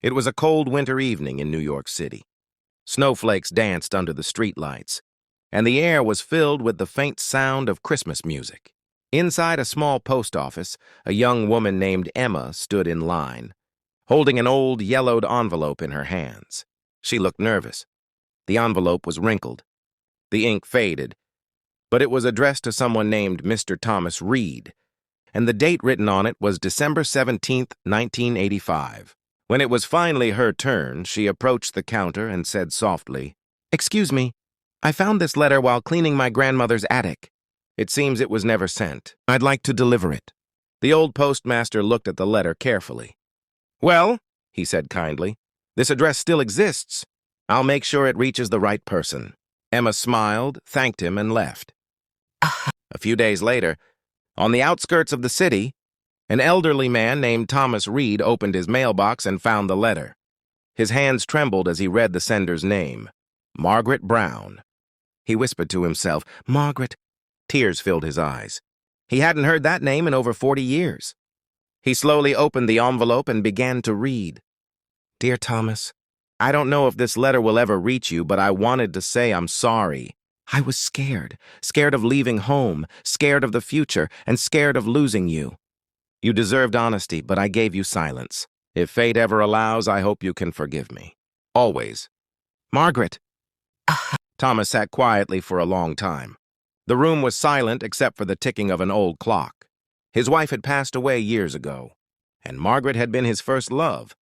It was a cold winter evening in New York City. Snowflakes danced under the streetlights, and the air was filled with the faint sound of Christmas music. Inside a small post office, a young woman named Emma stood in line, holding an old yellowed envelope in her hands. She looked nervous. The envelope was wrinkled. The ink faded, but it was addressed to someone named Mr. Thomas Reed, and the date written on it was December 17th, 1985. When it was finally her turn, she approached the counter and said softly, "Excuse me, I found this letter while cleaning my grandmother's attic. It seems it was never sent. I'd like to deliver it." The old postmaster looked at the letter carefully. "Well," he said kindly, "this address still exists. I'll make sure it reaches the right person." Emma smiled, thanked him, and left. A few days later, on the outskirts of the city, an elderly man named Thomas Reed opened his mailbox and found the letter. His hands trembled as he read the sender's name, Margaret Brown. He whispered to himself, "Margaret." Tears filled his eyes. He hadn't heard that name in over 40 years. He slowly opened the envelope and began to read. "Dear Thomas, I don't know if this letter will ever reach you, but I wanted to say I'm sorry. I was scared of leaving home, scared of the future, and scared of losing you. You deserved honesty, but I gave you silence. If fate ever allows, I hope you can forgive me. Always. Margaret." Thomas sat quietly for a long time. The room was silent except for the ticking of an old clock. His wife had passed away years ago, and Margaret had been his first love,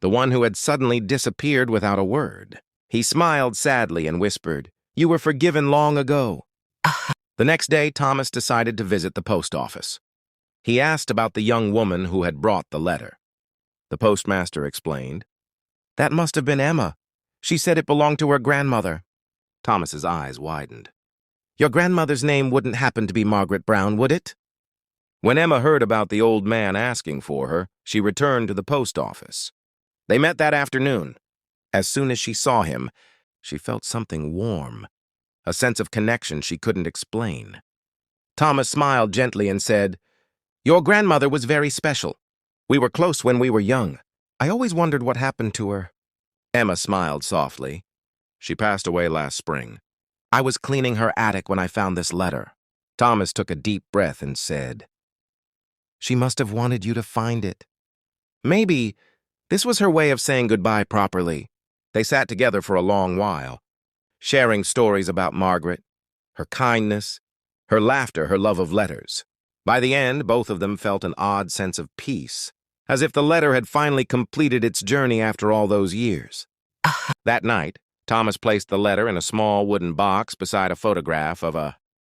the one who had suddenly disappeared without a word. He smiled sadly and whispered, "You were forgiven long ago." The next day, Thomas decided to visit the post office. He asked about the young woman who had brought the letter. The postmaster explained, "That must have been Emma. She said it belonged to her grandmother." Thomas's eyes widened. "Your grandmother's name wouldn't happen to be Margaret Brown, would it?" When Emma heard about the old man asking for her, she returned to the post office. They met that afternoon. As soon as she saw him, she felt something warm, a sense of connection she couldn't explain. Thomas smiled gently and said, "Your grandmother was very special. We were close when we were young. I always wondered what happened to her." Emma smiled softly. "She passed away last spring. I was cleaning her attic when I found this letter." Thomas took a deep breath and said, "She must have wanted you to find it. Maybe this was her way of saying goodbye properly." They sat together for a long while, sharing stories about Margaret, her kindness, her laughter, her love of letters. By the end, both of them felt an odd sense of peace, as if the letter had finally completed its journey after all those years. That night, Thomas placed the letter in a small wooden box beside a photograph of a